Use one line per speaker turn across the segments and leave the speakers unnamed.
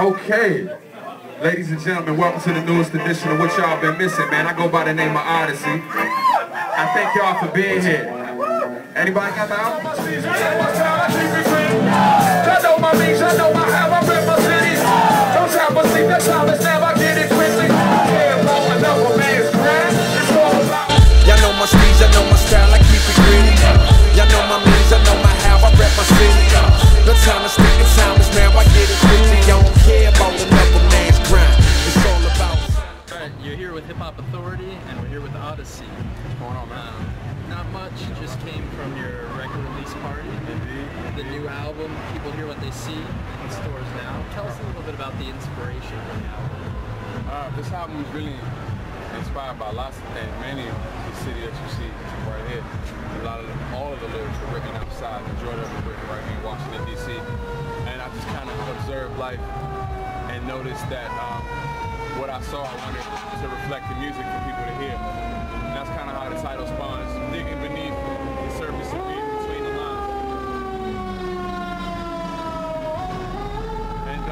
Okay, ladies and gentlemen, welcome to the newest edition of what y'all been missing, man. I go by the name of Oddisee. I thank y'all for being here. Anybody got the album? I know my means, I know my how, I rip my city. Don't try to see that's how it's never get it quickly. Yeah, about another man's grind. It's all about.
Y'all know my steez, I know my style, I keep it gritty. Y'all know my means, I know my how, I rep my city. No time to stick in time is now, I get it quickly. Y'all don't care about another man's grind. It's all about.
Alright, you're here with HipHopAuthority, and we're here with Oddisee.
What's going on, man?
Not much, just came from your record release party. The new album, people hear what they see in stores now. Tell us a little bit about the inspiration for the album.
This album was really inspired by lots of things, mainly the city that you see right here. All of the lyrics were written outside. The majority of them were written right here in Washington, D.C. And I just kind of observed life and noticed that what I saw, I wanted to reflect the music for people to hear. And that's kind of how the title spawns, digging beneath the surface and reading between the lines. And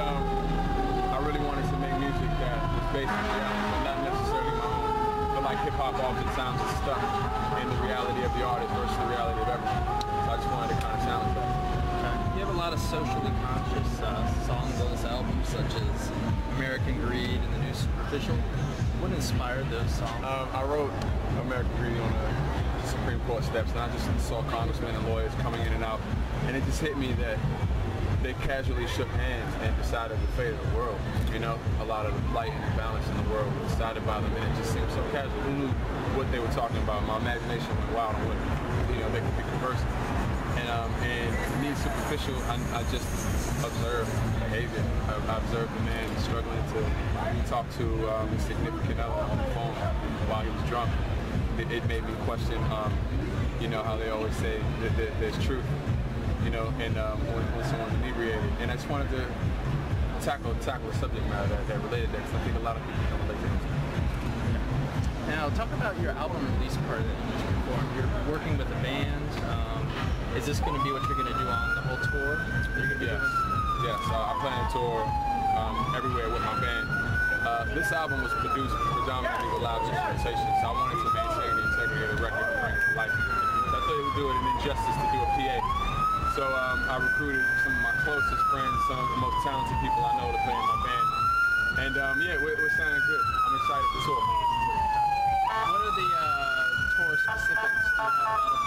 I really wanted to make music that was based on reality, but not necessarily my own. But like hip-hop oftentimes is stuck in the reality of the artist versus the reality of everyone. So I just wanted to kind of challenge that.
You have a lot of socially conscious songs on this album, such as American Greed and The New Superficial. What inspired those songs?
I wrote American Greed on the Supreme Court steps, and I just saw congressmen and lawyers coming in and out, and it just hit me that they casually shook hands and decided the fate of the world. You know, a lot of the plight and imbalance in the world was decided by them, and it just seemed so casual. Who knew what they were talking about? My imagination went wild on what, you know, they could be conversing. And me, superficial, I just observed behavior. I observed the man struggling to talk to his significant other on the phone while he was drunk. It made me question, you know, how they always say that there's truth, you know, and when someone's inebriated. And I just wanted to tackle a subject matter that related that, because I think a lot of people don't relate to it.
Now, talk about your album release party that you just performed. You're working with a band. Is this going to be what you're going to do on the whole tour?
Yes, I plan to tour everywhere with my band. This album was produced predominantly with live instrumentation, so I wanted to maintain the integrity of the record and bring it to life. So I thought it would do it an injustice to do a PA. So I recruited some of my closest friends, some of the most talented people I know to play in my band. And yeah, we're sounding good. I'm excited to tour.
What are the tour specifics? Do you have a lot of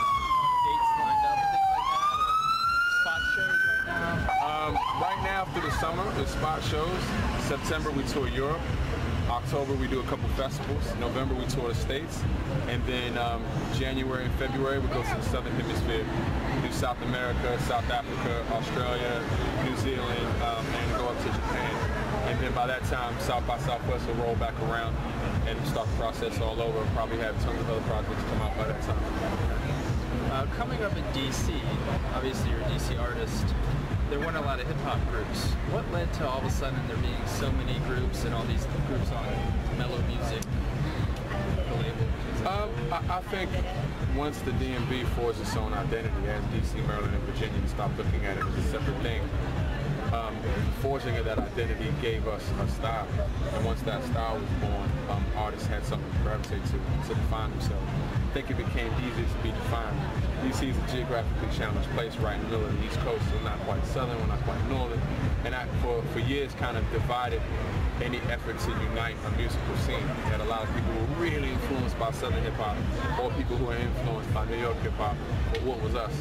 dates lined up and things like that? Or spot shows right now?
Right now through the summer, the spot shows. September we tour Europe. October we do a couple festivals. November we tour the States. And then January and February we go to the Southern Hemisphere. We do South America, South Africa, Australia, New Zealand, and go up to Japan. And then by that time, South by Southwest will roll back around and start the process all over. Probably have tons of other projects come out by that time.
Coming up in DC, obviously you're a DC artist, there weren't a lot of hip-hop groups. What led to all of a sudden there being so many groups and all these groups on mellow music, the label?
I think once the DMV forged its own identity as DC, Maryland, and Virginia, and stopped looking at it as a separate thing, forging of that identity gave us a style. And once that style was born, artists had something to gravitate to define themselves. I think it became easier to be defined. DC is a geographically challenged place right in the middle of the East Coast. We're not quite southern, we're not quite northern. And I, for years, kind of divided any effort to unite a musical scene that a lot of people were really influenced by Southern hip-hop, or people who were influenced by New York hip-hop, but what was us?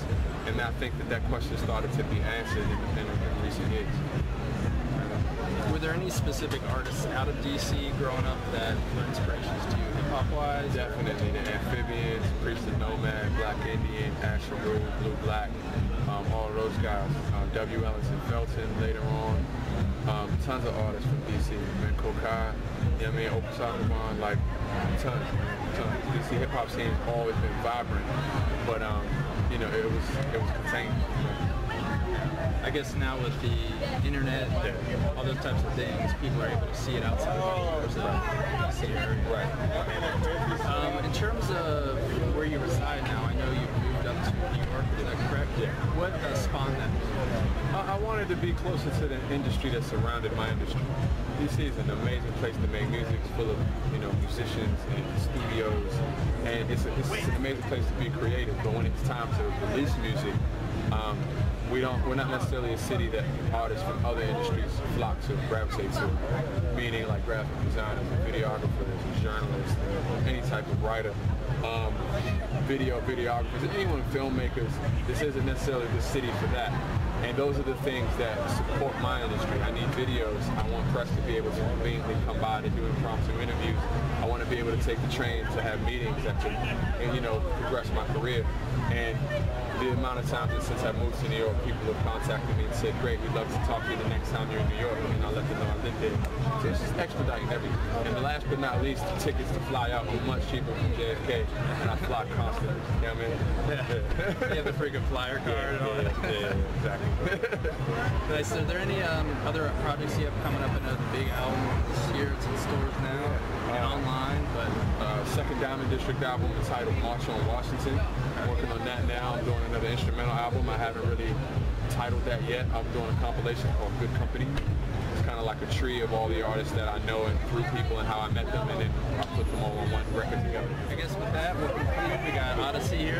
And I think that question started to be answered in recent years.
Were there any specific artists out of DC growing up that were inspirations to you, hip-hop-wise?
Definitely. The Amphibians, Priest of Nomad, Black Indian, Asher Rule, Blue Black, all of those guys. W. Ellison Felton later on. Tons of artists from DC. Man, Kokai, you know what I mean? Opusakabon, like tons. DC hip-hop scene has always been vibrant, but you know, it was contained.
I guess now with the internet, all those types of things, people are able to see it outside of the DC area.
Right.
In terms of where you reside now, I know you've moved up to New York, is that correct?
Yeah.
What spawned that?
I wanted to be closer to the industry that surrounded my industry. DC is an amazing place to make music. It's full of, you know, musicians and studios, and it's an amazing place to be creative. But when it's time to release music, we're not necessarily a city that artists from other industries flock to, gravitate to, meaning like graphic designers, videographers, journalists, any type of writer, videographers, anyone, filmmakers. This isn't necessarily the city for that. And those are the things that support my industry. I need videos. I want press to be able to conveniently come by to do impromptu interviews. I want to be able to take the train to have meetings that can, you know, progress my career. And the amount of times since I moved to New York, people have contacted me and said, great, we'd love to talk to you the next time you're in New York, and I'll let them know I live there. So it's just expediting everything. And the last but not least, the tickets to fly out are much cheaper from JFK, and I fly constantly. You know what I mean?
Yeah. You have the freaking flyer card and all that.
Yeah, exactly.
Nice. Are there any other projects you have coming up? I know the big album this year, it's in stores now and online, but
second Diamond District album entitled March on Washington. I'm working on that now. I'm doing another instrumental album. I haven't really titled that yet. I'm doing a compilation called Good Company. It's kind of like a tree of all the artists that I know and through people and how I met them, and then I put them all on one record together.
I guess with that, we're complete. We got Oddisee